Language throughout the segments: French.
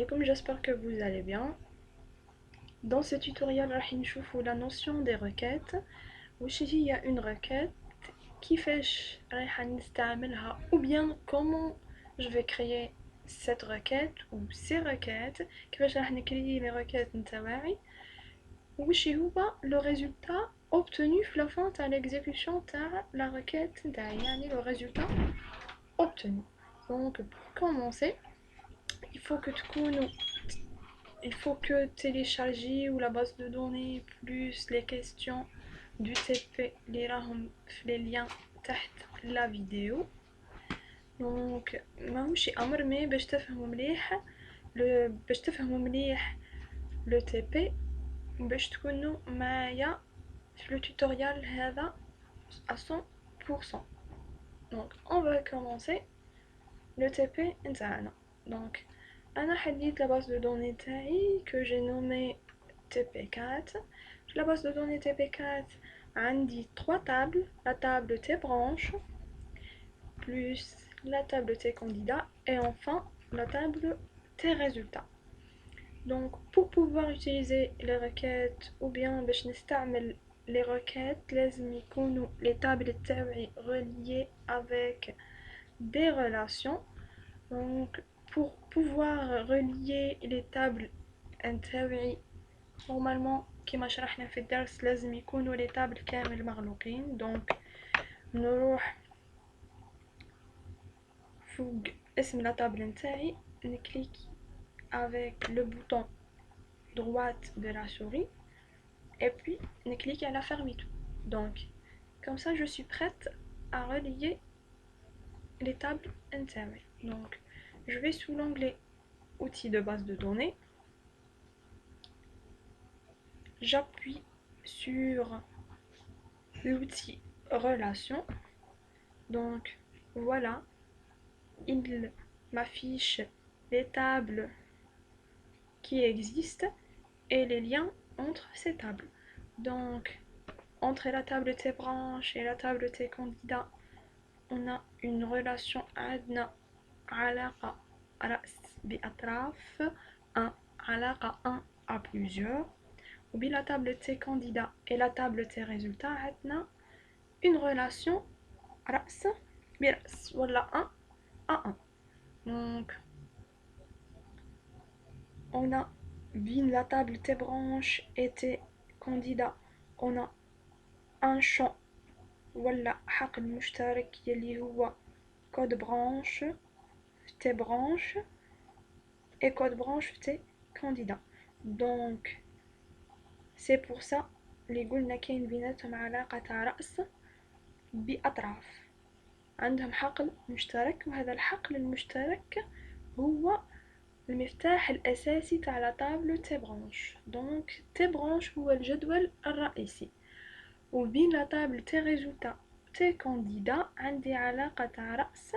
alaikum, j'espère que vous allez bien. Dans ce tutoriel, راح نشوفوا la notion des requêtes. وش هي une requête كيفاش رايحة نستعملها ou bien comment je vais créer cette requête ou ces requêtes كيفاش راح نكري les requêtes نتاعي وش هو le résultat obtenu في la fin تاع l'exécution تاع la requête نتاعي يعني le résultat obtenu. Donc pour commencer il faut que تكونوا il faut que télécharger ou la base de données plus les questions du TP les راهم في les liens تحت la vidéo. Donc ماهوش امر مي باش تفهموا مليح باش تفهموا مليح le TP باش تكونوا معايا في le tutoriel هذا à 100%. Donc on va commencer le TP نتاعنا. Donc أنا حديت la base de données تاعي que j'ai nommé TP4. La base de données TP4 عندي 3 tables, la table T branches plus la table T candidats et enfin la table T résultats. Donc pour pouvoir utiliser les requêtes ou bien باش نستعمل les requêtes لازم يكونوا les tables تاعي reliées avec des relations. Donc pour pouvoir relier les tables نتاعي normalement كيما شرحنا في الدرس لازم يكونوا les tables كامل مغلوقين. Donc نروح فوق اسم la table نتاعي نكليك avec le bouton droite de la souris et puis نكليك على fermeture. Donc comme ça je suis prête à relier les tables نتاعي. Donc je vais sous l'onglet outils de base de données. J'appuie sur l'outil relation. Donc voilà, il m'affiche les tables qui existent et les liens entre ces tables. Donc entre la table T branche et la table T candidat, on a une relation عندنا علاقة رأس بأطراف 1 علاقة 1 à plusieurs. Ou bien la table T candidat et la table T résultat عندنا une relation رأس برأس ولا 1 à 1. Donc on a bien la table T branche et T candidat, on a un champ ولا حقل مشترك يلي هو code branche T branche et code branche T candidat. Donc c'est pour ça اللي قلنا كاين بيناتهم علاقة تاع رأس بأطراف عندهم حقل مشترك وهذا الحقل المشترك هو المفتاح الأساسي تاع لا طابلو تي برانش. دونك تي برانش هو الجدول الرئيسي وبين لا طابل تي ريزولتا تي كانديدا عندي علاقة تاع رأس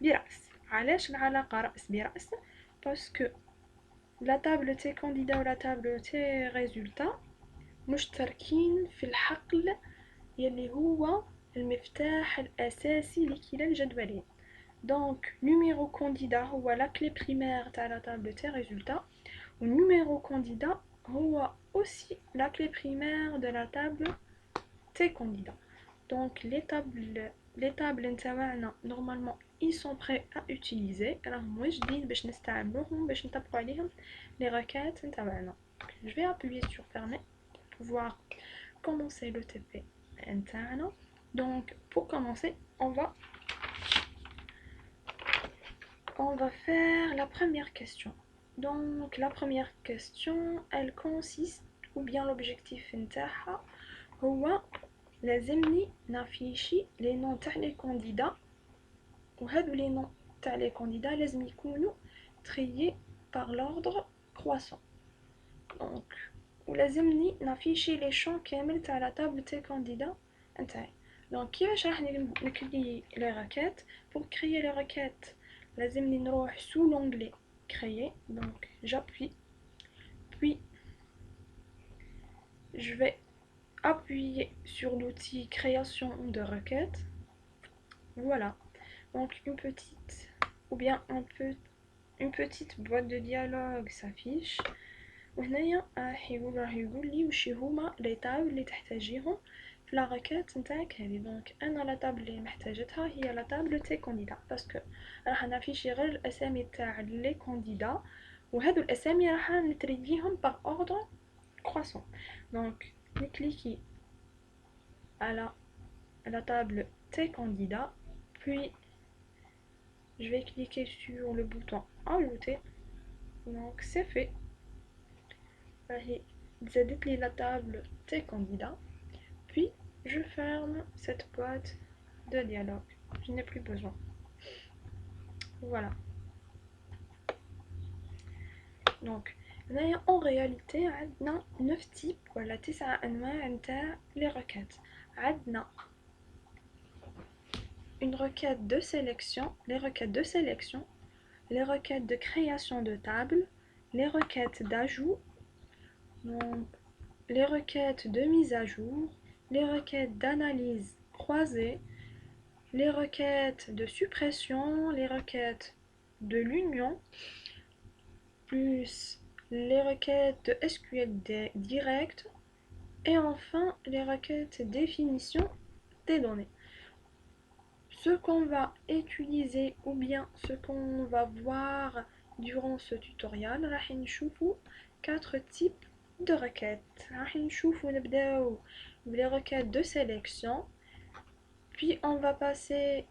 برأس. علاش العلاقة رأس برأس؟ باسكو لا طابل تي كانديدا ولا طابل تي ريزولتا مشتركين في الحقل يلي هو المفتاح الأساسي لكلا الجدولين. Donc numéro candidat هو la clé primaire تاع la table T résultat و numéro candidat هو aussi la clé primaire de la table T candidat. Donc les tables نتاعنا normalement ils sont prêts à utiliser. راهم واجدين باش نستعملوهم باش نطبقوا عليهم les requêtes نتاعنا. Je vais appuyer sur fermer pour pouvoir commencer le TP interne. Donc pour commencer on va faire la première question. Donc la première question elle consiste ou bien l'objectif نتاعها هو لازمني نافيشي les noms تاع les candidats وهادو les noms تاع les candidats لازم يكونوا triés par l'ordre croissant. Donc ولازمني نافيشي les champs كامل تاع la table تاع candidats نتاعي. Donc كيفاش راح نكري les requêtes؟ Pour créer les requêtes لازمني نروح sous l'onglet créer. Donc j'appuie puis je vais appuyer sur l'outil création de requêtes. Voilà, donc une petite ou bien un une petite boîte de dialogue s'affiche وهنايا راح يقول لي وش هما لي تاب اللي تحتاجيهم في لا requête نتاعك هذه. دونك انا لا تاب اللي محتاجتها هي لا تاب تي كانديدا باسكو راح نافيشي غير الاسامي تاع لي كانديدا وهذو الاسامي راح نتريديهم باغ اوردر كرواسون. دونك نكليكي على la table tes candidats, puis je vais cliquer sur le bouton ajouter. Donc c'est fait. J'édite la table tes candidats, puis je ferme cette boîte de dialogue. Je n'ai plus besoin. Voilà. Donc en réalité on a 9 types ولا 9 أنواع نتاع les requêtes. عندنا une requête de sélection, les requêtes de sélection, les requêtes de création de table, les requêtes d'ajout, donc les requêtes de mise à jour, les requêtes d'analyse croisée, les requêtes de suppression, les requêtes de l'union, plus les requêtes de SQL direct, et enfin les requêtes définition des données. Ce qu'on va utiliser ou bien ce qu'on va voir durant ce tutoriel, راح نشوفوا 4 types de requêtes. راح نشوفوا نبداو les requêtes de sélection, puis on va passer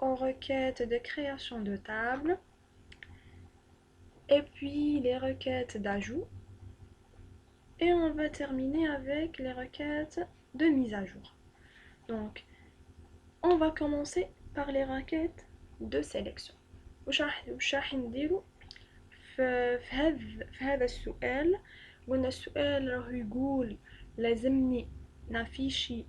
aux requêtes de création de table, et puis les requêtes d'ajout, et on va terminer avec les requêtes de mise à jour. Donc on va commencer par les requêtes de sélection. وش راح نديرو في هذا السؤال. قلنا السؤال راهو يقول لازمني نافيشي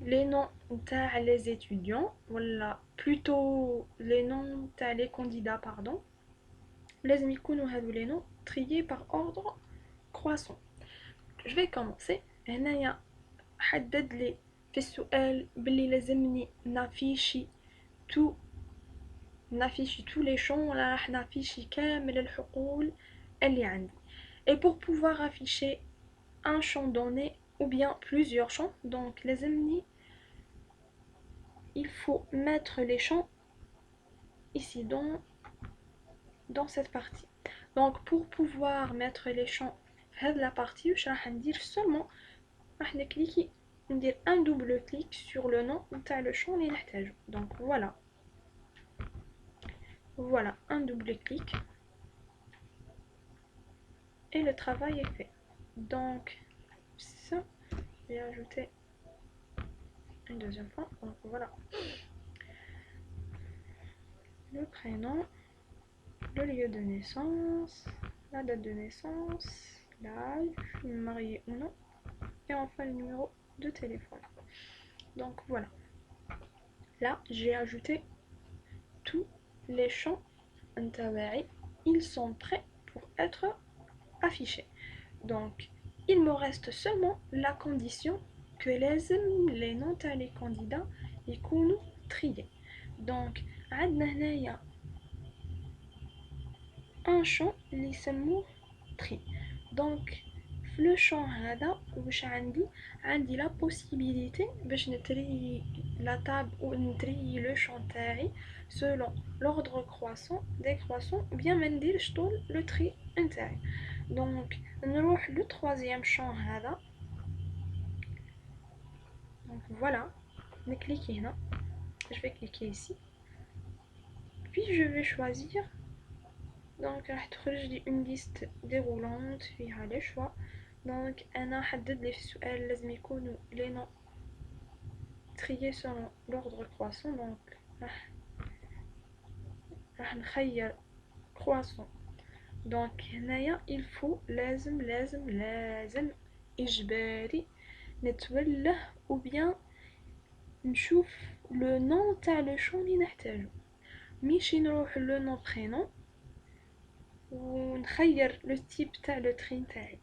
les noms نتاع les étudiants ولا plutôt les noms نتاع les candidats pardon. لازم يكونوا هذو les noms triés par ordre croissant. Je vais commencer. هنايا حدد لي في السؤال بلي لازمني نافيشي tous les champs ولا راح نافيشي كامل الحقول اللي عندي. Et pour pouvoir afficher un champ donné ou bien plusieurs champs, donc لازمني il faut mettre les champs ici dans cette partie. Donc pour pouvoir mettre les champs في هذه la partie واش راح ندير seulement راح نكليكي ندير un double clic sur le nom نتاع le champ اللي نحتاجه. Donc voilà un double clic et le travail est fait. Donc ça, je vais ajouter une deuxième fois. Donc voilà le prénom, le lieu de naissance, la date de naissance, l'âge, marié ou non, et enfin le numéro de téléphone. Donc voilà, là j'ai ajouté tous les champs intawai, ils sont prêts pour être affichés. Donc il me reste seulement la condition que les noms des candidats يكونوا triés. Donc عندنا هنايا un champ اللي يسموه tri. Donc في le champ هذا واش عندي la possibilité باش نتري la table ou نتري le champ تاعي selon l'ordre croissant décroissant ou bien ما نديرش طول le tri نتاعي. Donc نروح le troisième champ هذا. Donc voilà, cliquez هنا. Je vais cliquer ici. Puis je vais choisir. Donc راح تخرج لي une liste déroulante فيها les choix. Donc أنا حدد لي في السؤال لازم يكونوا les noms triés selon l'ordre croissant. Donc راح نخير croissant. Donc هنايا il faut لازم إجباري نتوله ou bien نشوف le nom تاع le champ اللي نحتاجه. ماشي نروح le nom prénom ونخير لو تيب تاع لو تري تاعي.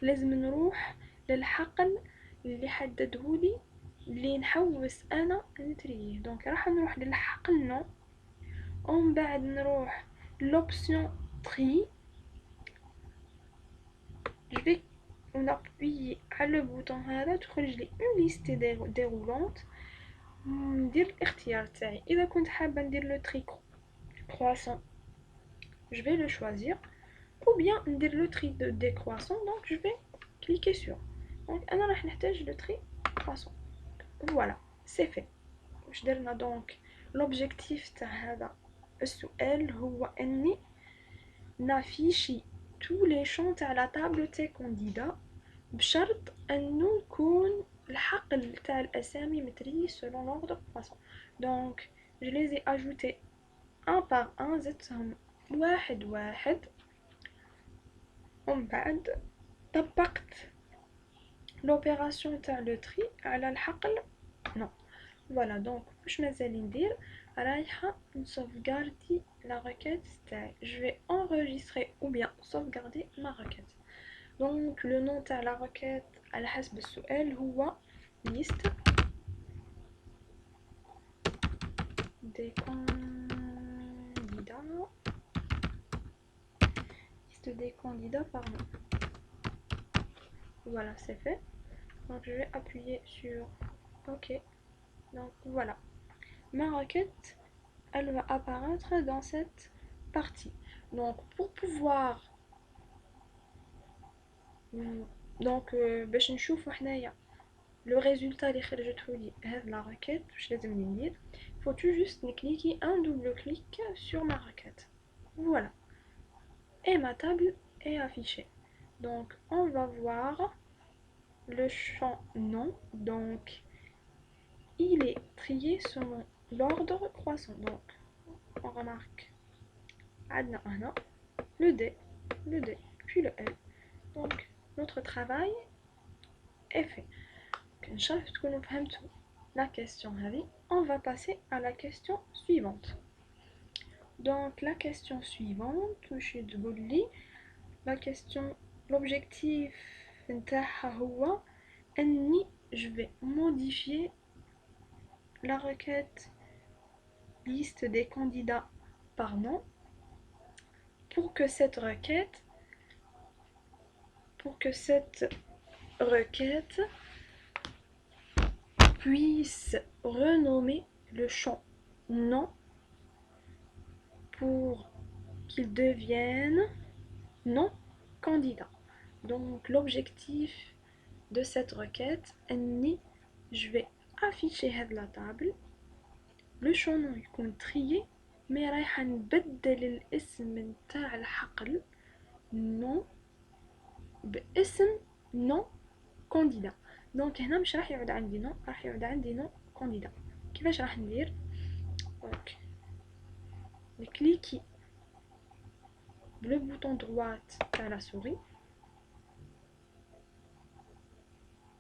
لازم نروح للحقل اللي حددهولي اللي نحوس انا نتريه. دونك راح نروح للحقل نو ومن بعد نروح l'option tri. Je vais on appuyer على le bouton هذا تخرج لي une liste déroulante. ندير الاختيار تاعي. إذا كنت حابة ندير le tri croissant, je vais le choisir. Ou bien ندير le tri des croissants, donc je vais cliquer sur. Donc أنا راح نحتاج le tri croissant. Voilà, c'est fait. واش درنا دونك l'objectif تاع هذا السؤال هو اني نافيشي tous les champs تاع la table تاع candidats بشرط انه يكون الحقل تاع الاسامي متري selon l'ordre croissant. Donc je les ai ajoutés un par un, زدتهم واحد واحد ومن بعد طبقت l'opération تاع le tri على الحقل. non. Voilà, donc واش مازال ندير رايحه نسوفغاردي la requête تاعي. je vais enregistrer ou bien sauvegarder ma requête. donc le nom تاع la requête على حسب السؤال هو liste des candidats pardon. Voilà, c'est fait. Donc je vais appuyer sur OK. Donc voilà, ma requête elle va apparaître dans cette partie. Donc pour pouvoir donc باش نشوفوا حنايا le résultat اللي خرجته لي هاد la requête واش لازم ندير. faut tout juste cliquer un double clic sur ma requête. voilà, et ma table est affichée. donc on va voir le champ nom. donc il est trié selon l'ordre croissant. donc on remarque عندنا هنا le D, puis le L. donc notre travail est fait. نشرح تكونوا فهمتوا la question هذه. on va passer à la question suivante. donc la question suivante واش تقول لي la question l'objectif نتاعها هو اني je vais modifier la requête liste des candidats par nom pour que cette requête puisse renommer le champ nom pour qu'il devienne non candidat. donc l'objectif de cette requête اني je vais afficher هاد la table le champ nom يكون trié مي رايحة نبدل الاسم نتاع الحقل نو باسم نو كانديدا. دونك هنا مش راح يعود عندي نو، راح يعود عندي نو كانديدا. كيفاش راح ندير؟ دونك نكليكي بلو بوطون droite تاع لا souris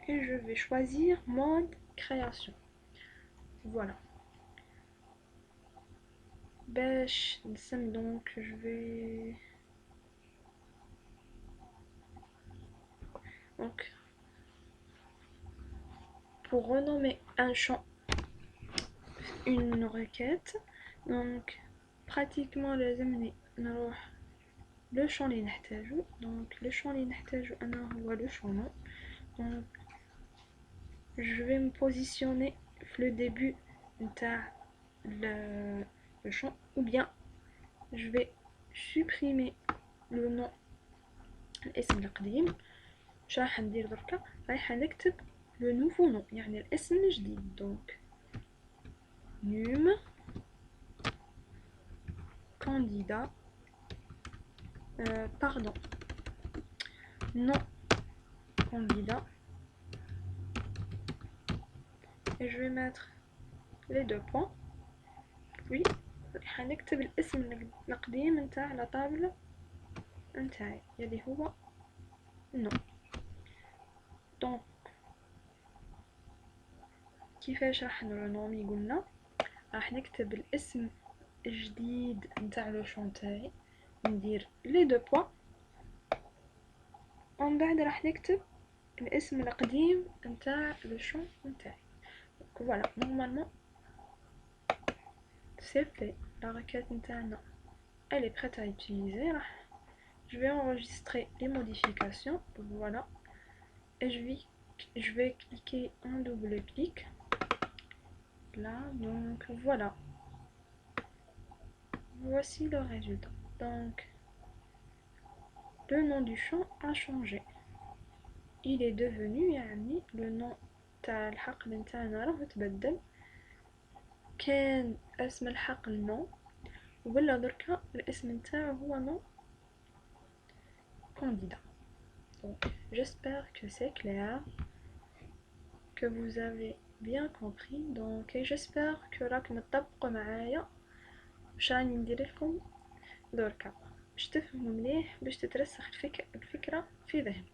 et je vais choisir mode création. voilà. باش نسم donc je vais donc pour renommer un champ une requête donc pratiquement لازمني نروح le champ اللي نحتاجو. donc le champ اللي نحتاجو أنا هو le champ nom. donc je vais me positionner le début نتاع le champ ou bien je vais supprimer le nom الاسم القديم. واش راح ندير دركا؟ رايحة نكتب le nouveau nom يعني الاسم الجديد. donc num candidat pardon non candidat et je vais mettre les deux points puis راح نكتب الاسم القديم نتاع لا طابل نتاعي اللي هو non. donc كيفاش راح نرونومي؟ قلنا راح نكتب الاسم الجديد نتاع لو شون تاعي ندير لي دو بوا ومن بعد راح نكتب الاسم القديم نتاع لو شون نتاعي. فوالا نورمالمون سي في لا requête نتاعنا elle est prête à utiliser. Je vais enregistrer les modifications, voilà, et je vais cliquer un double clic là, donc voilà, voici le résultat. Donc le nom du champ a changé, il est devenu يعني le nom تاع الحقل نتاعنا راه تبدل. كان اسم الحقل نو ولا دركا الاسم نتاعو هو نو candidat. Donc, j'espère que c'est clair, que vous avez bien compris. Donc, et j'espère que راكم تطبقوا معايا واش راني ندير لكم دركا باش تفهموا مليح باش تترسخ الفكرة في ذهنكم.